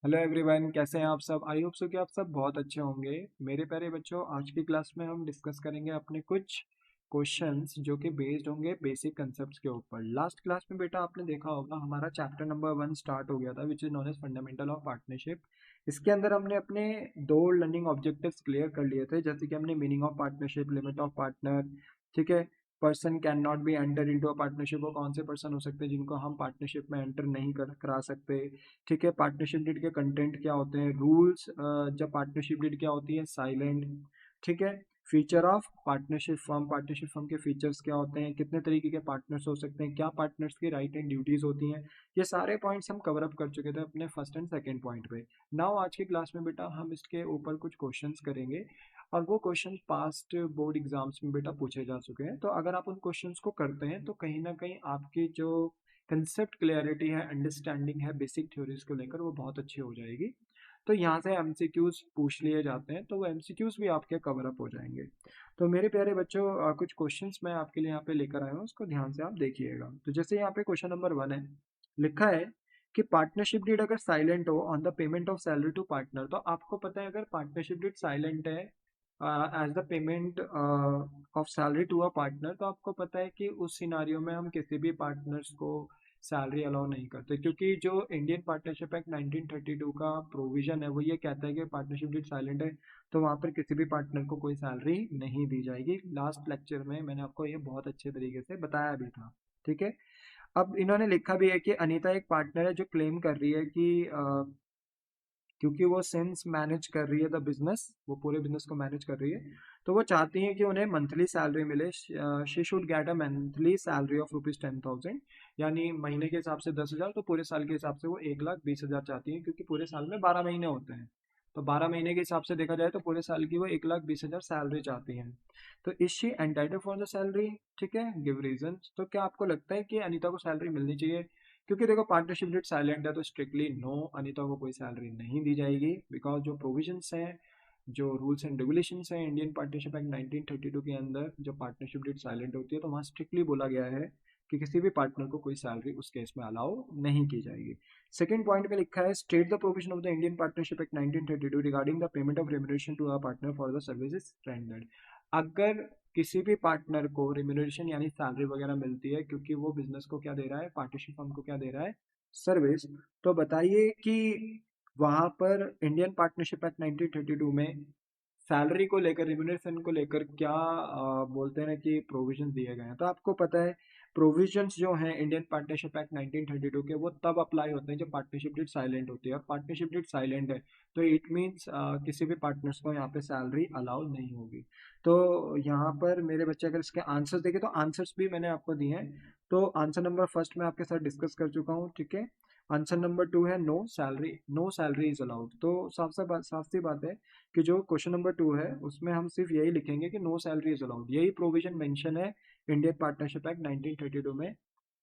Hello everyone, कैसे हैं आप सब। आई होप सो कि आप सब बहुत अच्छे होंगे। मेरे प्यारे बच्चों, आज की क्लास में हम डिस्कस करेंगे अपने कुछ क्वेश्चंस जो कि बेस्ड होंगे बेसिक कंसेप्ट्स के ऊपर। लास्ट क्लास में बेटा आपने देखा होगा हमारा चैप्टर नंबर 1 स्टार्ट हो गया था, which is known as fundamental of partnership. इसके अंदर हमने अपने दो लर्निंग ऑब्जेक्टिव्स क्लियर कर लिए थे, जैसे कि हमने meaning of partnership, limit of partner, ठीक है। Person can not B enter into a partnership, वो कौन से पर्सन हो सकते हैं जिनको हम पार्टनरशिप में एंटर नहीं करा सकते, ठीक है। पार्टनरशिप डीड के कंटेंट क्या होते हैं, रूल्स जब पार्टनरशिप डीड क्या होती है, साइलेंट, ठीक है। फीचर ऑफ पार्टनरशिप फर्म के फीचर्स क्या होते हैं, कितने तरीके के पार्टनर्स हो सकते हैं, क्या पार्टनर्स की राइट एंड ड्यूटीज होती हैं। ये सारे पॉइंट्स हम कवर अप कर चुके थे अपने फर्स्ट एंड सेकंड पॉइंट पे। नाउ आज की क्लास में बेटा हम इसके ऊपर कुछ क्वेश्चंस करेंगे, और वो क्वेश्चन पास्ट बोर्ड एग्जाम्स में बेटा पूछे जा चुके हैं। तो अगर आप उन क्वेश्चंस को करते हैं तो कहीं ना कहीं आपकी जो कंसेप्ट क्लियरिटी है, अंडरस्टैंडिंग है बेसिक थ्योरीज को लेकर, वो बहुत अच्छी हो जाएगी। तो यहाँ से एमसीक्यूज पूछ लिए जाते हैं, तो वो एमसीक्यूज भी आपके कवर अप हो जाएंगे। तो मेरे प्यारे बच्चों, कुछ क्वेश्चंस मैं आपके लिए यहाँ पे लेकर आया हूँ, उसको ध्यान से आप देखिएगा। तो जैसे यहाँ पे क्वेश्चन नंबर 1 है, लिखा है कि पार्टनरशिप डीड अगर साइलेंट हो on the payment of salary to partner. तो आपको पता है अगर पार्टनरशिप डीड साइलेंट है as the payment of salary to a partner, तो आपको पता है कि उस सिनारियो में हम किसी भी पार्टनर्स को सैलरी अलाउ नहीं करते, क्योंकि जो इंडियन पार्टनरशिप एक्ट 1932 का प्रोविजन है वो ये कहता है कि पार्टनरशिप डीड साइलेंट है तो वहाँ पर किसी भी पार्टनर को कोई सैलरी नहीं दी जाएगी। लास्ट लेक्चर में मैंने आपको ये बहुत अच्छे तरीके से बताया भी था, ठीक है। अब इन्होंने लिखा भी है कि अनीता एक पार्टनर है जो क्लेम कर रही है कि क्योंकि वो सिंस मैनेज कर रही है द बिजनेस, वो पूरे बिजनेस को मैनेज कर रही है, तो वो चाहती है कि उन्हें मंथली सैलरी मिले। She should get a monthly salary of ₹10,000, यानी महीने के हिसाब से 10,000, तो पूरे साल के हिसाब से वो 1,20,000 चाहती है, क्योंकि पूरे साल में 12 महीने होते हैं। तो 12 महीने के हिसाब से देखा जाए तो पूरे साल की वो 1,20,000 सैलरी चाहती हैं। तो is she entitled for the salary, ठीक है, गिव रीजन। तो क्या आपको लगता है कि अनीता को सैलरी मिलनी चाहिए? क्योंकि देखो पार्टनरशिप डेट साइलेंट है तो स्ट्रिक्टली नो, अनीता को कोई सैलरी नहीं दी जाएगी। बिकॉज जो प्रोविजंस हैं, जो रूल्स एंड रेगुलेशंस हैं इंडियन पार्टनरशिप एक्ट 1932 के अंदर, जो पार्टनरशिप डेट साइलेंट होती है तो वहाँ स्ट्रिक्टली बोला गया है कि किसी भी पार्टनर को कोई सैलरी उस केस में अलाउ नहीं की जाएगी। सेकंड पॉइंट में लिखा है state the provision of the Indian Partnership Act 1932 regarding the payment of remuneration to a partner for the services rendered. अगर किसी भी पार्टनर को रिम्यूनरेशन यानी सैलरी वगैरह मिलती है क्योंकि वो बिजनेस को क्या दे रहा है, पार्टनरशिप फर्म को क्या दे रहा है, सर्विस, तो बताइए कि वहां पर इंडियन पार्टनरशिप एक्ट 1932 में सैलरी को लेकर, रिम्यूनरेशन को लेकर क्या बोलते हैं ना कि प्रोविजंस दिए गए हैं। तो आपको पता है प्रोविजंस जो हैं इंडियन पार्टनरशिप एक्ट 1932 के, वो तब अप्लाई होते हैं जब पार्टनरशिप डेट साइलेंट होती है, और पार्टनरशिप डेट साइलेंट है तो इट मीन्स किसी भी पार्टनर्स को यहाँ पे सैलरी अलाउ नहीं होगी। तो यहाँ पर मेरे बच्चे अगर इसके आंसर्स देखें तो आंसर्स भी मैंने आपको दिए हैं। तो आंसर नंबर फर्स्ट मैं आपके साथ डिस्कस कर चुका हूँ, ठीक है। आंसर नंबर 2 है no salary, no salary is allowed. तो साफ सी बात है कि जो क्वेश्चन नंबर 2 है उसमें हम सिर्फ यही लिखेंगे कि नो सैलरी इज अलाउड। यही प्रोविजन मेंशन है इंडियन पार्टनरशिप एक्ट 1932 में,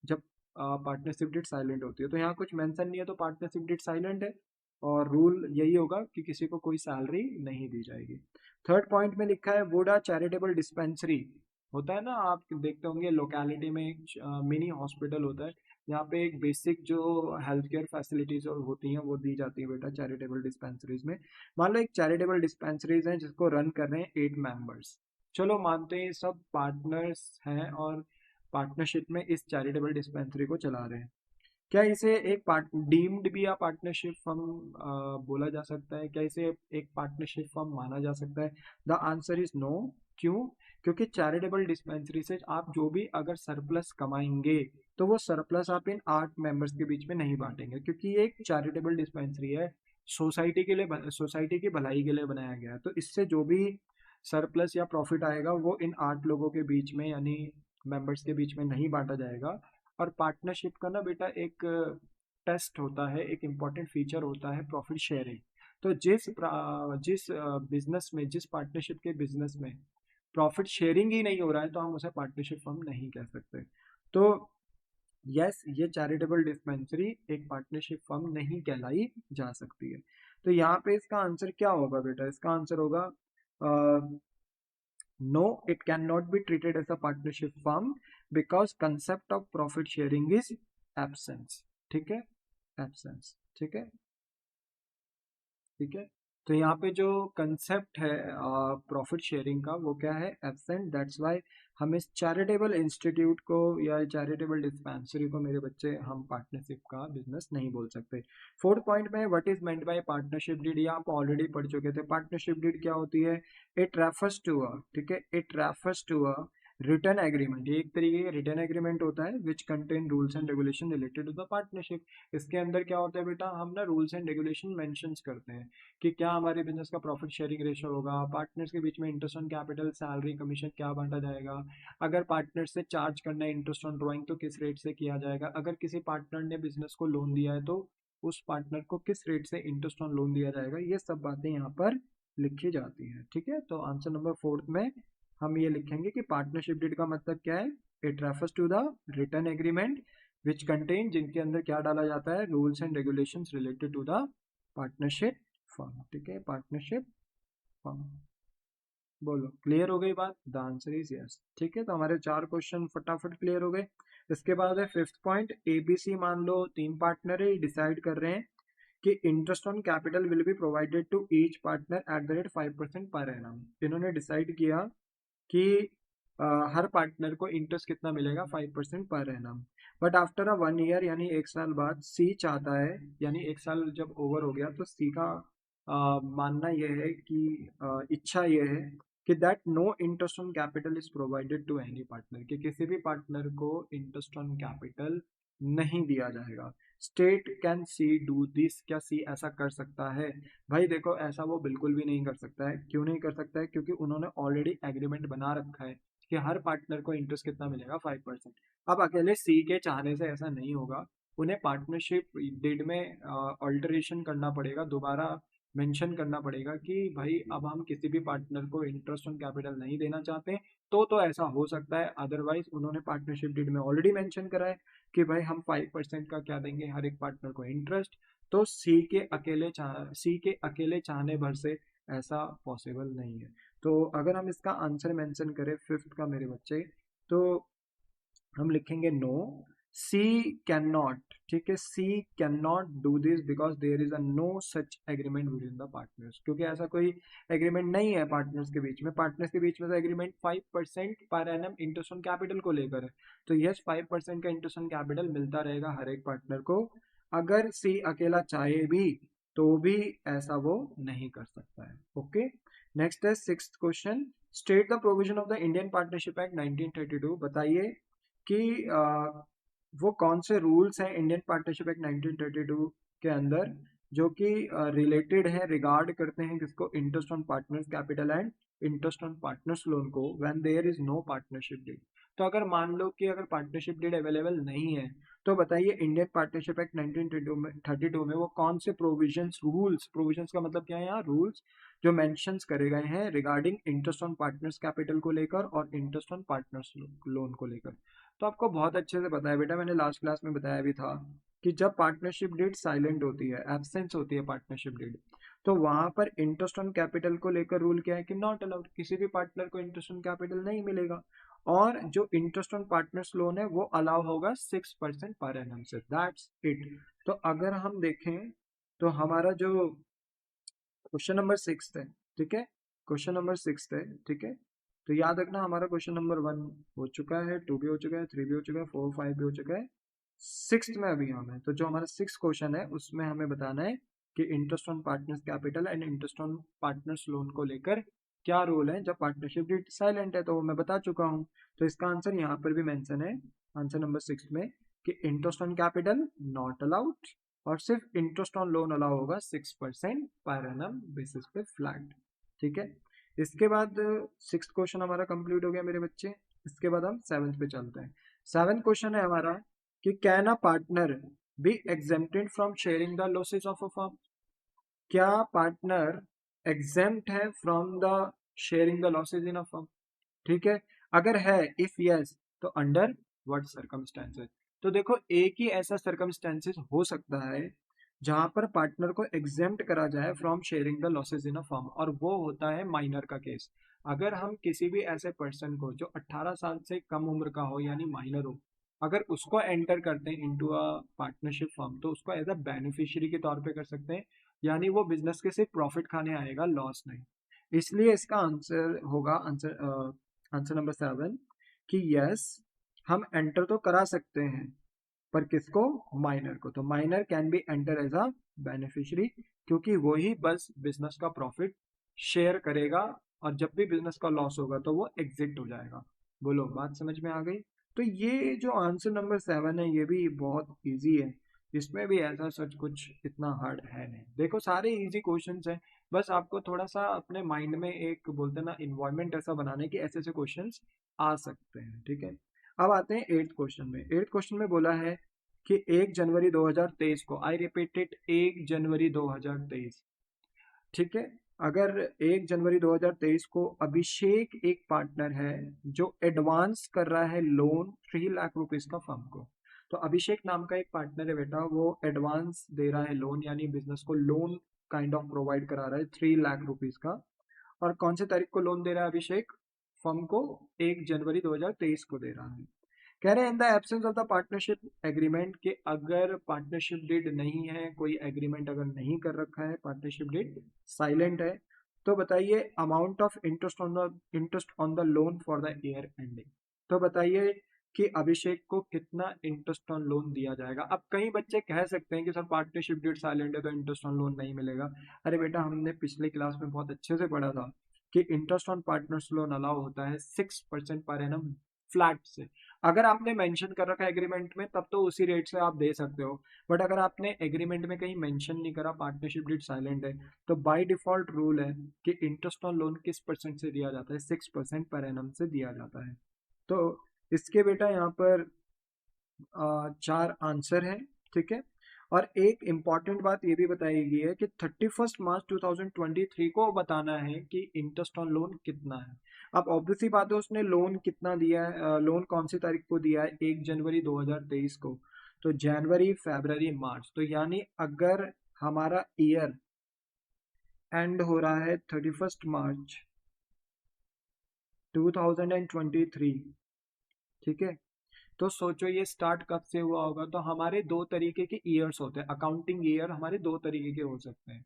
जब पार्टनरशिप डेट साइलेंट होती है। तो यहाँ कुछ मेंशन नहीं है तो पार्टनरशिप डेट साइलेंट है, और रूल यही होगा कि किसी को कोई सैलरी नहीं दी जाएगी। थर्ड पॉइंट में लिखा है वुड अ चैरिटेबल डिस्पेंसरी, होता है ना, आप देखते होंगे लोकेलिटी में एक मिनी हॉस्पिटल होता है, यहाँ पे एक बेसिक जो हेल्थ केयर फैसिलिटीज होती हैं वो दी जाती है बेटा चैरिटेबल डिस्पेंसरीज में। मान लो एक चैरिटेबल डिस्पेंसरीज है जिसको रन कर रहे हैं 8 मेंबर्स, चलो मानते हैं सब पार्टनर्स हैं और पार्टनरशिप में इस चैरिटेबल डिस्पेंसरी को चला रहे हैं। क्या इसे एक पार्ट डीम्ड भी या पार्टनरशिप फर्म बोला जा सकता है? क्या इसे एक पार्टनरशिप फर्म माना जा सकता है? The answer is no. क्यों? क्योंकि चैरिटेबल डिस्पेंसरी से आप जो भी अगर सरप्लस कमाएंगे तो वो सरप्लस आप इन 8 मेंबर्स के बीच में नहीं बांटेंगे, क्योंकि ये एक चैरिटेबल डिस्पेंसरी है, सोसाइटी के लिए, सोसाइटी की भलाई के लिए बनाया गया है। तो इससे जो भी सरप्लस या प्रॉफिट आएगा वो इन 8 लोगों के बीच में यानी मेंबर्स के बीच में नहीं बांटा जाएगा। और पार्टनरशिप का ना बेटा एक टेस्ट होता है, एक इम्पॉर्टेंट फीचर होता है प्रॉफिट शेयरिंग। तो जिस बिजनेस में, जिस पार्टनरशिप के बिजनेस में प्रॉफिट शेयरिंग ही नहीं हो रहा है तो हम उसे पार्टनरशिप फर्म नहीं कह सकते। तो यस, ये चैरिटेबल डिस्पेंसरी एक पार्टनरशिप फर्म नहीं कहलाई जा सकती है। तो यहाँ पे इसका आंसर क्या होगा बेटा? इसका आंसर होगा no, it can not be treated as a partnership firm because concept of profit sharing is absence, ठीक है, एब्सेंस, ठीक है। ठीक है। तो यहाँ पे जो कंसेप्ट है प्रॉफिट शेयरिंग का वो क्या है, एब्सेंट। दैट्स वाई हम इस चैरिटेबल इंस्टीट्यूट को या चैरिटेबल डिस्पेंसरी को मेरे बच्चे हम पार्टनरशिप का बिजनेस नहीं बोल सकते। फोर्थ पॉइंट में what is meant by partnership deed, ये आप ऑलरेडी पढ़ चुके थे। पार्टनरशिप डीड क्या होती है, इट रेफर्स टू अ, ठीक है, it refers to a written agreement. ये एक तरीके का रिटर्न एग्रीमेंट होता है which contain rules and regulation related to the partnership. इसके अंदर क्या होता है बेटा, हम ना रूल्स एंड रेगुलेशन मेंशंस करते हैं कि क्या हमारे बिजनेस का प्रॉफिट शेयरिंग रेशियो होगा, पार्टनर्स के बीच में interest on capital, salary, commission क्या बांटा जाएगा, अगर पार्टनर से चार्ज करना है इंटरेस्ट ऑन ड्रॉइंग तो किस रेट से किया जाएगा, अगर किसी पार्टनर ने बिजनेस को लोन दिया है तो उस पार्टनर को किस रेट से इंटरेस्ट ऑन लोन दिया जाएगा, ये सब बातें यहाँ पर लिखी जाती है। ठीक है, तो आंसर नंबर फोर्थ में हम ये लिखेंगे कि पार्टनरशिप डीड का मतलब क्या है, it refers to the return agreement which contain, जिनके अंदर क्या डाला जाता है, rules and regulations related to the partnership firm. ठीक है, पार्टनरशिप फर्म। बोलो क्लियर हो गई बात, द आंसर इज यस। ठीक है, तो हमारे 4 क्वेश्चन फटाफट क्लियर हो गए। इसके बाद है फिफ्थ पॉइंट, एबीसी मान लो 3 पार्टनर है, डिसाइड कर रहे हैं कि interest on capital will be provided to each partner at the rate 5% per annum. इन्होंने डिसाइड किया कि हर पार्टनर को इंटरेस्ट कितना मिलेगा, 5% per annum. But after a 1 year यानी 1 साल बाद सी चाहता है, यानी 1 साल जब ओवर हो गया तो सी का मानना यह है कि इच्छा यह है कि that no interest on capital is provided to any partner, कि किसी भी पार्टनर को इंटरेस्ट ऑन कैपिटल नहीं दिया जाएगा। State can see do this, क्या सी ऐसा कर सकता है? भाई देखो, ऐसा वो बिल्कुल भी नहीं कर सकता है। क्यों नहीं कर सकता है? क्योंकि उन्होंने ऑलरेडी एग्रीमेंट बना रखा है कि हर पार्टनर को इंटरेस्ट कितना मिलेगा, 5%। अब अकेले सी के चाहने से ऐसा नहीं होगा, उन्हें पार्टनरशिप डीड में अल्टरेशन करना पड़ेगा, दोबारा मेंशन करना पड़ेगा कि भाई अब हम किसी भी पार्टनर को इंटरेस्ट ऑन कैपिटल नहीं देना चाहते, तो ऐसा हो सकता है। अदरवाइज उन्होंने पार्टनरशिप डीड में ऑलरेडी मेंशन करा है कि भाई हम 5% का क्या देंगे हर एक पार्टनर को इंटरेस्ट। तो सी के अकेले चाहने भर से ऐसा पॉसिबल नहीं है। तो अगर हम इसका आंसर मेंशन करें फिफ्थ का मेरे बच्चे, तो हम लिखेंगे नो, सी कैन नॉट। ठीक है, she can not do this because there is a no such agreement with in the partners, क्योंकि ऐसा कोई एग्रीमेंट नहीं है पार्टनर्स के बीच में। पार्टनर्स के बीच में तो agreement 5% per annum interest on capital को लेकर है। तो यस, 5% का इंटरेस्ट ऑन कैपिटल मिलता रहेगा हर एक पार्टनर को। अगर सी अकेला चाहे भी तो भी ऐसा वो नहीं कर सकता है। ओके, नेक्स्ट है sixth question, state the provision of the Indian Partnership Act 1932। बताइए कि वो कौन से रूल्स हैं इंडियन पार्टनरशिप एक्ट 1932 के अंदर जो कि रिलेटेड है, रिगार्ड करते हैं किसको, interest on partners capital and interest on partners loan को, when there is no partnership deed. तो अगर मान लो कि अगर पार्टनरशिप डीड अवेलेबल नहीं है, तो बताइए इंडियन पार्टनरशिप एक्ट 1932 में वो कौन से प्रोविजंस, रूल्स, प्रोविजंस का मतलब क्या है यहाँ, रूल्स जो मेंशंस करे गए हैं regarding interest on partners capital को लेकर और इंटरेस्ट ऑन पार्टनर्स लोन को लेकर। तो आपको बहुत अच्छे से पता है बेटा, मैंने लास्ट क्लास में बताया भी था कि जब पार्टनरशिप डीड साइलेंट होती है, एब्सेंस होती है पार्टनरशिप डीड, तो वहां पर इंटरेस्ट ऑन कैपिटल को लेकर रूल क्या है कि नॉट अलाउड, किसी भी पार्टनर को इंटरेस्ट ऑन कैपिटल नहीं मिलेगा। और जो इंटरेस्ट ऑन पार्टनर्स लोन है वो अलाउ होगा 6% पर एनम से, दैट्स इट। तो अगर हम देखें तो हमारा जो क्वेश्चन नंबर 6 है, ठीक है, क्वेश्चन नंबर 6 है, ठीक है, तो याद रखना हमारा क्वेश्चन नंबर 1 हो चुका है, 2 भी हो चुका है, 3 भी हो चुका है, 4 5 भी हो चुका है, सिक्स में अभी हम है। तो जो हमारा 6 क्वेश्चन है उसमें हमें बताना है कि interest on partners capital and interest on partners loan को लेकर क्या रूल है जब पार्टनरशिप डीड साइलेंट है, तो वो मैं बता चुका हूँ। तो इसका आंसर यहाँ पर भी मेंशन है, आंसर नंबर 6 में, कि interest on capital not allowed और सिर्फ इंटरेस्ट ऑन लोन अलाउ होगा 6% पर एनम बेसिस पे फ्लैट। ठीक है, इसके बाद 6th क्वेश्चन हमारा कंप्लीट हो गया मेरे बच्चे। इसके बाद हम 7th पे चलते हैं। 7th क्वेश्चन है हमारा कि can a partner B exempted from sharing the losses of a firm. क्या पार्टनर एग्जेम्प्ट है from the sharing the losses in a firm? ठीक है, अगर है, इफ यस, तो अंडर व्हाट सर्कमस्टेंसेस। तो देखो, एक ही ऐसा सर्कमस्टेंसेस हो सकता है जहां पर पार्टनर को एग्जेम्प्ट करा जाए from sharing the losses in a firm, और वो होता है माइनर का केस। अगर हम किसी भी ऐसे पर्सन को जो 18 साल से कम उम्र का हो यानी माइनर हो, अगर उसको एंटर करते हैं इनटू अ पार्टनरशिप फर्म, तो उसको एज अ बेनिफिशियरी के तौर पे कर सकते हैं। यानी वो बिजनेस के सिर्फ प्रॉफिट खाने आएगा, लॉस नहीं। इसलिए इसका आंसर होगा आंसर नंबर 7 कि यस, हम एंटर तो करा सकते हैं, पर किसको? माइनर को। तो minor can be enter as a beneficiary, क्योंकि वो ही बस बिजनेस का प्रॉफिट शेयर करेगा, और जब भी बिजनेस का लॉस होगा तो वो एग्जिट हो जाएगा। बोलो, बात समझ में आ गई? तो ये जो आंसर नंबर 7 है, ये भी बहुत इजी है। इसमें भी ऐसा सच कुछ इतना हार्ड है नहीं। देखो, सारे इजी क्वेश्चंस हैं, बस आपको थोड़ा सा अपने माइंड में एक बोलते हैं ना इन्वायरमेंट ऐसा बनाने की ऐसे ऐसे क्वेश्चंस आ सकते हैं। ठीक है, अब आते हैं 8th क्वेश्चन में। 8th क्वेश्चन में बोला है कि 1 जनवरी 2023 को, आई रिपीट इट, 1 जनवरी 2023, ठीक है, अगर 1 जनवरी 2023 को अभिषेक एक पार्टनर है जो एडवांस कर रहा है लोन 3 लाख रुपीस का फर्म को। तो अभिषेक नाम का एक पार्टनर है बेटा, वो एडवांस दे रहा है लोन, यानी बिजनेस को लोन काइंड ऑफ प्रोवाइड करा रहा है 3 लाख रुपीस का। और कौन सी तारीख को लोन दे रहा है अभिषेक फर्म को? 1 जनवरी 2023 को दे रहा है। कह रहे हैं in the absence of the partnership agreement, कि अगर पार्टनरशिप डीड नहीं है, कोई एग्रीमेंट अगर नहीं कर रखा है, पार्टनरशिप डीड साइलेंट है, तो बताइए amount of interest on the loan for the year ending. तो बताइए कि अभिषेक को कितना इंटरेस्ट ऑन लोन दिया जाएगा। अब कई बच्चे कह सकते हैं कि सर पार्टनरशिप डीड साइलेंट है तो इंटरेस्ट ऑन लोन नहीं मिलेगा। अरे बेटा, हमने पिछले क्लास में बहुत अच्छे से पढ़ा था कि interest on partners loan allow होता है 6% पर एनम फ्लैट से। अगर आपने मेंशन कर रखा है एग्रीमेंट में, तब तो उसी रेट से आप दे सकते हो, बट अगर आपने एग्रीमेंट में कहीं मेंशन नहीं करा, पार्टनरशिप डीड साइलेंट है, तो बाय डिफॉल्ट रूल है कि इंटरेस्ट ऑन लोन किस परसेंट से दिया जाता है? 6% पर एनम से दिया जाता है। तो इसके बेटा यहाँ पर 4 आंसर है। ठीक है, और एक इम्पॉर्टेंट बात ये भी बताई गई है कि 31 मार्च 2023 को बताना है कि इंटरेस्ट ऑन लोन कितना है। अब ऑब्वियसली बात है, उसने लोन कितना दिया है, लोन कौन सी तारीख को दिया है? 1 जनवरी 2023 को। तो जनवरी, फरवरी, मार्च, तो यानी अगर हमारा ईयर एंड हो रहा है 31 मार्च 2023, ठीक है, तो सोचो ये स्टार्ट कब से हुआ होगा। तो हमारे दो तरीके के ईयर्स होते हैं, अकाउंटिंग ईयर हमारे दो तरीके के हो सकते हैं।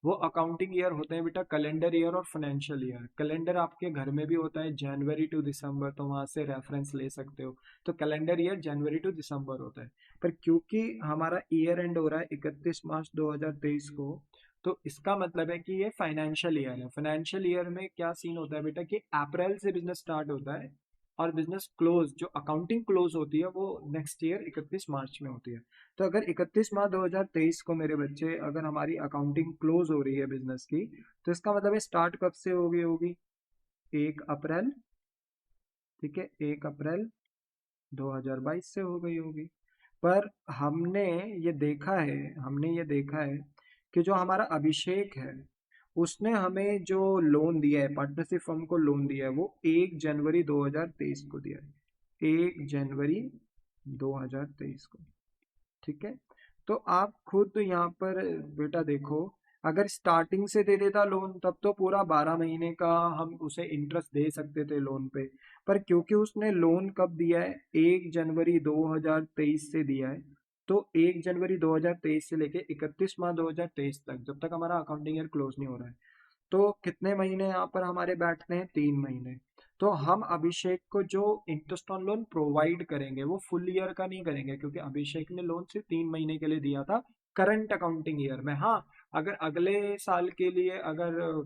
वो अकाउंटिंग ईयर होते हैं बेटा कैलेंडर ईयर और फाइनेंशियल ईयर। कैलेंडर आपके घर में भी होता है जनवरी टू दिसंबर, तो वहां से रेफरेंस ले सकते हो। तो कैलेंडर ईयर जनवरी टू दिसंबर होता है। पर क्योंकि हमारा ईयर एंड हो रहा है 31 मार्च 2023 को, तो इसका मतलब है कि ये फाइनेंशियल ईयर है। फाइनेंशियल ईयर में क्या सीन होता है बेटा कि अप्रैल से बिजनेस स्टार्ट होता है, और बिजनेस क्लोज, जो अकाउंटिंग क्लोज होती है, वो नेक्स्ट ईयर 31 मार्च में होती है। तो अगर 31 मार्च 2023 को मेरे बच्चे, अगर हमारी अकाउंटिंग क्लोज हो रही है बिजनेस की, तो इसका मतलब है स्टार्ट कब से हो गई होगी? 1 अप्रैल, ठीक है, 1 अप्रैल 2022 से हो गई होगी। पर हमने ये देखा है कि जो हमारा अभिषेक है, उसने हमें जो लोन दिया है, पार्टनरशिप फर्म को लोन दिया है, वो 1 जनवरी 2023 को दिया है, 1 जनवरी 2023 को। ठीक है, तो आप खुद यहाँ पर बेटा देखो, अगर स्टार्टिंग से दे देता लोन, तब तो पूरा 12 महीने का हम उसे इंटरेस्ट दे सकते थे लोन पे। पर क्योंकि उसने लोन कब दिया है? 1 जनवरी 2023 से दिया है। तो 1 जनवरी 2023 से लेके 31 मार्च 2023 तक, जब तक हमारा अकाउंटिंग ईयर क्लोज नहीं हो रहा है, तो कितने महीने यहाँ पर हमारे बैठते हैं? 3 महीने। तो हम अभिषेक को जो इंटरेस्ट ऑन लोन प्रोवाइड करेंगे, वो फुल ईयर का नहीं करेंगे, क्योंकि अभिषेक ने लोन सिर्फ 3 महीने के लिए दिया था करंट अकाउंटिंग ईयर में। हाँ, अगर अगले साल के लिए अगर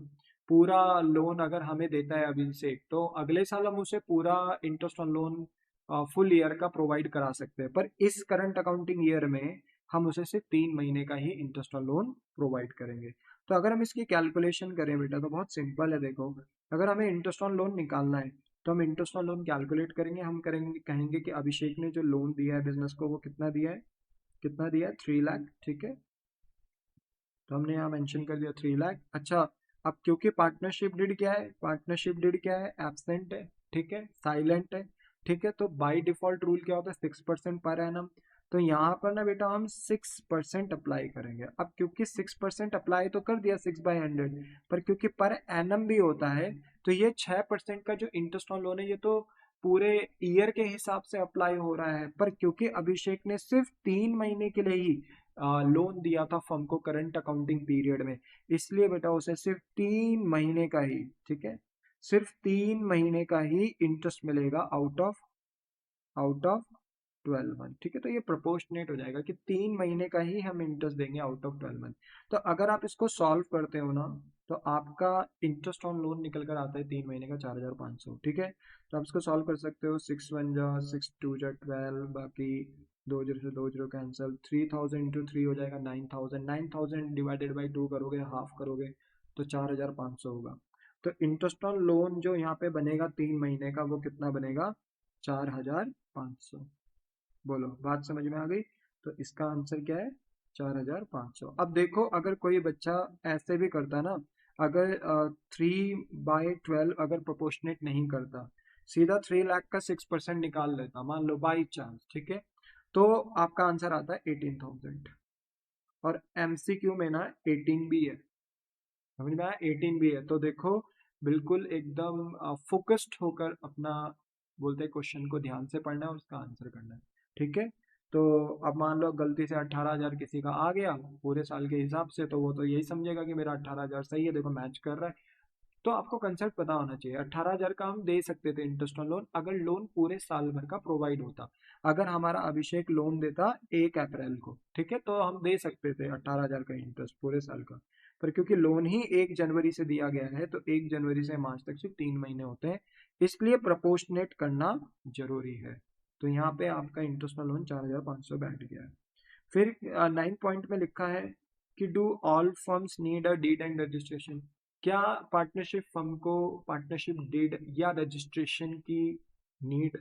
पूरा लोन अगर हमें देता है अभिषेक, तो अगले साल हम उसे पूरा interest on loan full year का प्रोवाइड करा सकते हैं। पर इस करंट अकाउंटिंग ईयर में हम उसे सिर्फ 3 महीने का ही इंटरेस्ट ऑन लोन प्रोवाइड करेंगे। तो अगर हम इसकी कैलकुलेशन करें बेटा, तो बहुत सिंपल है। देखो, अगर हमें इंटरेस्ट ऑन लोन निकालना है, तो हम इंटरेस्ट ऑन लोन कैलकुलेट करेंगे। हम कहेंगे कि अभिषेक ने जो लोन दिया है बिजनेस को, वो कितना दिया है? कितना दिया है? 3 लाख। ठीक है, तो हमने यहाँ मेंशन कर दिया 3 लाख। अच्छा, अब क्योंकि पार्टनरशिप डीड क्या है? पार्टनरशिप डीड क्या है? एब्सेंट है, ठीक है, साइलेंट है। ठीक है, तो बाय डिफॉल्ट रूल क्या होता है? 6% पर एनम। तो यहाँ पर ना बेटा हम 6% अप्लाई करेंगे। अब क्योंकि 6% अप्लाई तो कर दिया 6/100, पर क्योंकि पर एनम भी होता है, तो ये 6% का जो इंटरेस्ट ऑन लोन है, ये तो पूरे ईयर के हिसाब से अप्लाई हो रहा है। पर क्योंकि अभिषेक ने सिर्फ 3 महीने के लिए ही लोन दिया था फर्म को करंट अकाउंटिंग पीरियड में, इसलिए बेटा उसे सिर्फ 3 महीने का ही, ठीक है, सिर्फ 3 महीने का ही इंटरेस्ट मिलेगा आउट ऑफ 12 मंथ, ठीक है। तो ये प्रोपोर्शनेट हो जाएगा कि 3 महीने का ही हम इंटरेस्ट देंगे आउट ऑफ 12 मंथ। तो अगर आप इसको सॉल्व करते हो ना, तो आपका इंटरेस्ट ऑन लोन निकल कर आता है 3 महीने का 4,500, ठीक है। तो आप इसको सॉल्व कर सकते हो, 6 1 जा 6 2 जा 12, बाकी 2 0 से 2 0 कैंसिल, 3,000 × 3 हो जाएगा 9,000, 9,000 डिवाइडेड बाई 2 करोगे, हाफ करोगे तो 4,500 होगा। तो इंटरेस्ट ऑन लोन जो यहाँ पे बनेगा 3 महीने का, वो कितना बनेगा, 4,500। बोलो, बात समझ में आ गई। तो इसका आंसर क्या है, 4,500। अब देखो, अगर कोई बच्चा ऐसे भी करता ना, अगर 3/12 अगर प्रोपोर्शनेट नहीं करता, सीधा 3 लाख का 6% निकाल लेता, मान लो बाई चांस, ठीक है, तो आपका आंसर आता है 18,000। और एमसीक्यू में ना 18 भी है, समझ में आया, 18 भी है। तो देखो, बिल्कुल एकदम फोकस्ड होकर अपना, बोलते हैं, क्वेश्चन को ध्यान से पढ़ना है और उसका आंसर करना है, ठीक है। तो अब मान लो गलती से 18,000 किसी का आ गया पूरे साल के हिसाब से, तो वो तो यही समझेगा कि मेरा 18,000 सही है, देखो मैच कर रहा है। तो आपको कंसेप्ट पता होना चाहिए, 18,000 का हम दे सकते थे इंटरेस्ट ऑन लोन अगर लोन पूरे साल भर का प्रोवाइड होता। अगर हमारा अभिषेक लोन देता 1 अप्रैल को, ठीक है, तो हम दे सकते थे 18,000 का इंटरेस्ट पूरे साल का। पर क्योंकि लोन ही 1 जनवरी से दिया गया है, तो 1 जनवरी से मार्च तक सिर्फ 3 महीने होते हैं, इसलिए प्रपोर्शनेट करना जरूरी है। तो यहाँ पे आपका इंटरेस्ट ऑन लोन 4,500 बैठ गया है। फिर 9 पॉइंट में लिखा है कि do all firms need a deed and registration. क्या पार्टनरशिप फर्म को पार्टनरशिप डीड या रजिस्ट्रेशन की नीड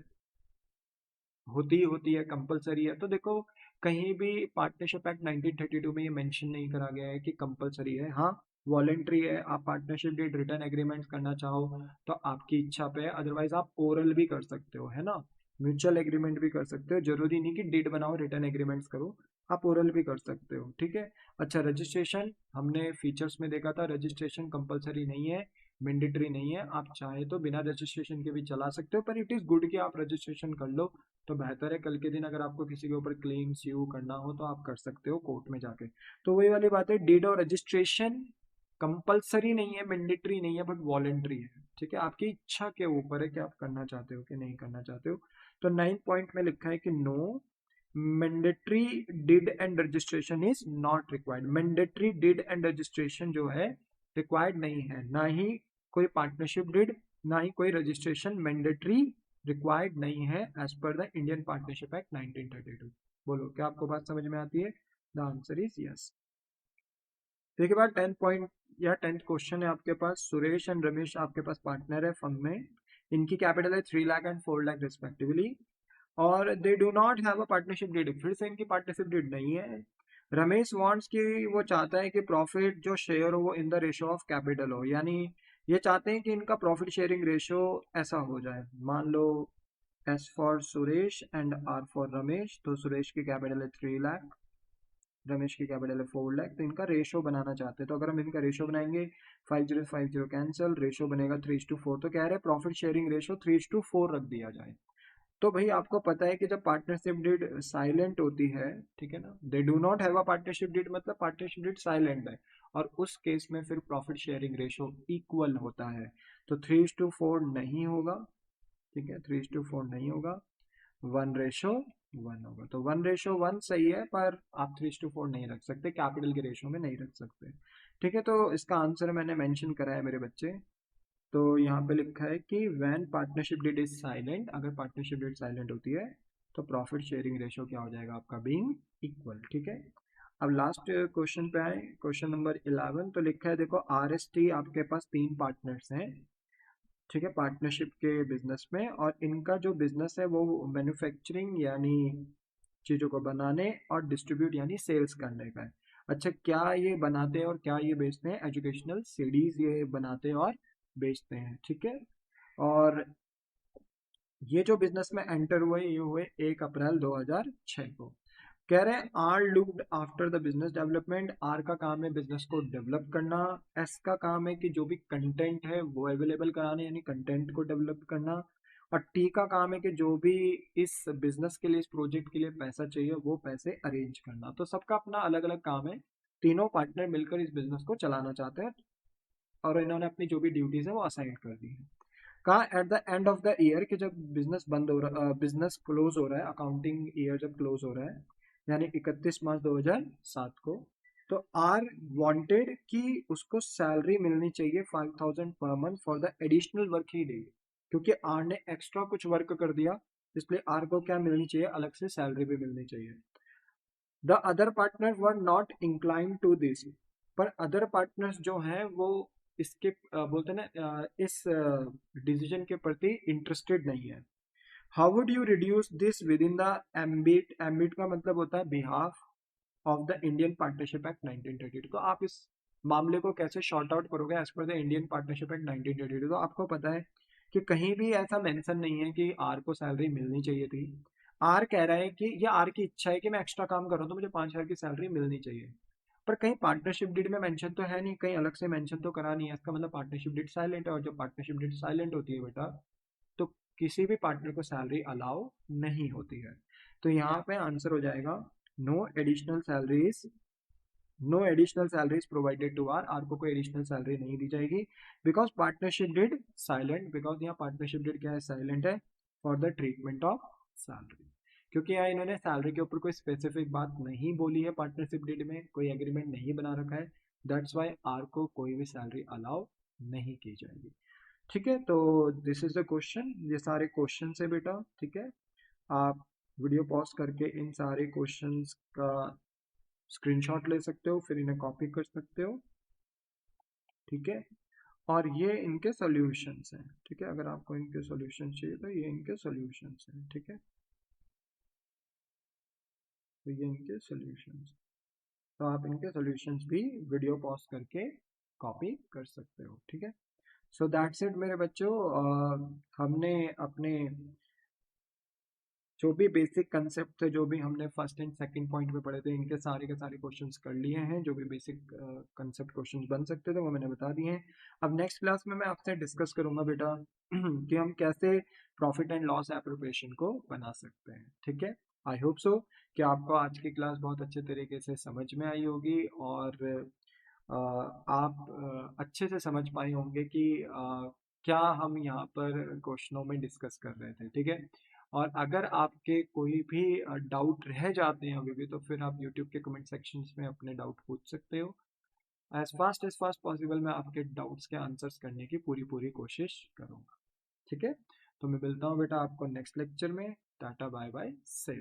होती है, कंपलसरी है? तो देखो, कहीं भी पार्टनरशिप एक्ट 1932 में ये मेंशन नहीं करा गया है कि कंपलसरी है। हाँ, वॉलेंट्री है, आप पार्टनरशिप डीड रिटर्न एग्रीमेंट करना चाहो तो आपकी इच्छा पे है, अदरवाइज आप ओरल भी कर सकते हो, है ना, म्यूचुअल एग्रीमेंट भी कर सकते हो, जरूरी नहीं कि डीड बनाओ रिटर्न एग्रीमेंट्स करो, आप ओरल भी कर सकते हो, ठीक है। अच्छा, रजिस्ट्रेशन हमने फीचर्स में देखा था, रजिस्ट्रेशन कंपलसरी नहीं है, मैंडेटरी नहीं है, आप चाहे तो बिना रजिस्ट्रेशन के भी चला सकते हो, पर इट इज गुड कि आप रजिस्ट्रेशन कर लो, तो बेहतर है। कल के दिन अगर आपको किसी के ऊपर क्लेम स्यू करना हो तो आप कर सकते हो कोर्ट में जाके। तो वही वाली बात है, डीड और रजिस्ट्रेशन कंपलसरी नहीं है, मैंडेटरी नहीं है, बट वॉलेंट्री है, ठीक है, आपकी इच्छा के ऊपर है कि आप करना चाहते हो कि नहीं करना चाहते हो। तो 9 पॉइंट में लिखा है कि no, mandatory deed and registration is not required. Mandatory deed and registration जो है रिक्वायर्ड नहीं है, ना ही कोई पार्टनरशिप डिड, ना ही कोई रजिस्ट्रेशन मैंडेटरी रिक्वायर्ड नहीं है as per the Indian Partnership Act 1932। बोलो, क्या आपको बात समझ में आती है? The answer is yes. देखिए बात, 10 पॉइंट या 10th क्वेश्चन है आपके पास। सुरेश एंड रमेश आपके पास पार्टनर है फर्म में, इनकी कैपिटल है 3 लाख एंड 4 लाख रिस्पेक्टिवली, और they do not have a partnership deed. फिर से इनकी पार्टनरशिप डीड नहीं है। रमेश वांट्स की, वो चाहता है कि प्रॉफिट जो शेयर हो वो in the ratio of capital हो, यानी ये चाहते हैं कि इनका प्रॉफिट शेयरिंग रेशो ऐसा हो जाए, मान लो S for Suresh and R for Ramesh. तो सुरेश की कैपिटल है 3 लाख, रमेश की कैपिटल है 4 लाख, तो इनका रेशो बनाना चाहते हैं। तो अगर हम इनका रेशो बनाएंगे, 5 0 कैंसिल, रेशो बनेगा 3:4। तो कह रहे हैं प्रॉफिट शेयरिंग रेशो 3:4 रख दिया जाए। तो भाई आपको पता है कि जब पार्टनरशिप डीड साइलेंट होती है, ठीक है ना, they do not have a partnership deed मतलब पार्टनरशिप डीड साइलेंट है, और उस केस में फिर प्रॉफिट शेयरिंग रेशो इक्वल होता है। तो 3:4 नहीं होगा, ठीक है, 3:4 नहीं होगा, 1:1 होगा। तो 1:1 सही है, पर आप 3:4 नहीं रख सकते, कैपिटल के रेशो में नहीं रख सकते, ठीक है। तो इसका आंसर मैंने मेंशन करा है मेरे बच्चे। तो यहाँ पे लिखा है कि when partnership deed is silent, अगर पार्टनरशिप डीड साइलेंट होती है तो प्रॉफिट शेयरिंग रेशो क्या हो जाएगा आपका, बीइंग इक्वल, ठीक है। अब लास्ट क्वेश्चन पे आए, क्वेश्चन नंबर 11। तो लिखा है, देखो आरएसटी आपके पास 3 पार्टनर्स हैं, ठीक है, पार्टनरशिप के बिजनेस में, और इनका जो बिजनेस है वो मैन्युफैक्चरिंग यानी चीज़ों को बनाने, और डिस्ट्रीब्यूट यानी सेल्स करने का है। अच्छा, क्या ये बनाते हैं और क्या ये बेचते हैं? एजुकेशनल सीडीज ये बनाते हैं और बेचते हैं, ठीक है। और ये जो बिजनेस में एंटर हुए, ये हुए 1 अप्रैल 2006 को। कह रहे हैं R looked after the business development. R का काम है बिजनेस को डेवलप करना, एस का काम है कि जो भी कंटेंट है वो अवेलेबल कराना, यानी कंटेंट को डेवलप करना, और टी का काम है कि जो भी इस बिजनेस के लिए, इस प्रोजेक्ट के लिए पैसा चाहिए वो पैसे अरेंज करना। तो सबका अपना अलग अलग काम है, तीनों पार्टनर मिलकर इस बिजनेस को चलाना चाहते हैं और इन्होंने अपनी जो भी ड्यूटीज है वो असाइन कर दी है। कहा at the end of the year कि जब बिजनेस बंद हो रहा, बिजनेस क्लोज हो रहा है, अकाउंटिंग ईयर जब क्लोज हो रहा है यानी 31 मार्च 2007 को, तो आर वांटेड कि उसको सैलरी मिलनी चाहिए 5,000 per month for the additional work he did, क्योंकि आर ने एक्स्ट्रा कुछ वर्क कर दिया, इसलिए आर को क्या मिलनी चाहिए, अलग से सैलरी भी मिलनी चाहिए। The other partner were not incline to this, पर अदर पार्टनर्स जो हैं वो इसके बोलते हैं ना इस डिसीजन के प्रति इंटरेस्टेड नहीं है। How would you reduce this with in the ambit, ambit का मतलब होता है behalf of the Indian Partnership Act 1932। तो आप इस मामले को कैसे शॉर्ट आउट करोगे as per the Indian Partnership Act 1932। तो आपको पता है कि कहीं भी ऐसा मेंशन नहीं है कि आर को सैलरी मिलनी चाहिए थी। आर कह रहा है कि ये आर की इच्छा है कि मैं एक्स्ट्रा काम कर रहा हूँ तो मुझे 5,000 की सैलरी मिलनी चाहिए, पर कहीं पार्टनरशिप डीड में मेंशन तो है नहीं, कहीं अलग से मेंशन तो करा नहीं है, इसका मतलब पार्टनरशिप डीड साइलेंट है। और जब पार्टनरशिप डीड साइलेंट होती है बेटा, तो किसी भी पार्टनर को सैलरी अलाउ नहीं होती है। तो यहाँ पे आंसर हो जाएगा no additional salaries, no additional salaries provided to R, R को कोई एडिशनल सैलरी नहीं दी जाएगी because partnership deed silent, because यहाँ पार्टनरशिप डिड क्या है, साइलेंट है for the treatment of salary, क्योंकि यहाँ इन्होंने सैलरी के ऊपर कोई स्पेसिफिक बात नहीं बोली है, पार्टनरशिप डिड में कोई एग्रीमेंट नहीं बना रखा है, दैट्स वाई आर को कोई भी सैलरी अलाउ नहीं की जाएगी। ठीक है, तो दिस इज द क्वेश्चन, ये सारे क्वेश्चन है बेटा। ठीक है, आप वीडियो पॉज करके इन सारे क्वेश्चंस का स्क्रीनशॉट ले सकते हो, फिर इन्हें कॉपी कर सकते हो। ठीक है, और ये इनके सॉल्यूशंस हैं। ठीक है, अगर आपको इनके सॉल्यूशन चाहिए तो ये इनके सॉल्यूशंस हैं। ठीक है, तो ये इनके सॉल्यूशंस, तो आप इनके सॉल्यूशंस भी वीडियो पॉज करके कॉपी कर सकते हो। ठीक है, सो दैट्स इट मेरे बच्चों। हमने अपने जो भी बेसिक कंसेप्ट थे, जो भी हमने फर्स्ट एंड सेकंड पॉइंट में पढ़े थे, इनके सारे के सारे क्वेश्चंस कर लिए हैं। जो भी बेसिक कंसेप्ट क्वेश्चंस बन सकते थे वो मैंने बता दिए हैं। अब नेक्स्ट क्लास में मैं आपसे डिस्कस करूंगा बेटा कि हम कैसे प्रॉफिट एंड लॉस एप्रोप्रिएशन को बना सकते हैं। ठीक है, आई होप सो कि आपको आज की क्लास बहुत अच्छे तरीके से समझ में आई होगी और आप अच्छे से समझ पाए होंगे कि क्या हम यहाँ पर क्वेश्चनों में डिस्कस कर रहे थे। ठीक है, और अगर आपके कोई भी डाउट रह जाते हैं अभी भी, तो फिर आप YouTube के कमेंट सेक्शंस में अपने डाउट पूछ सकते हो। एज फास्ट पॉसिबल मैं आपके डाउट्स के आंसर्स करने की पूरी पूरी कोशिश करूँगा। ठीक है, तो मैं मिलता हूँ बेटा आपको नेक्स्ट लेक्चर में। टाटा बाय बाय, से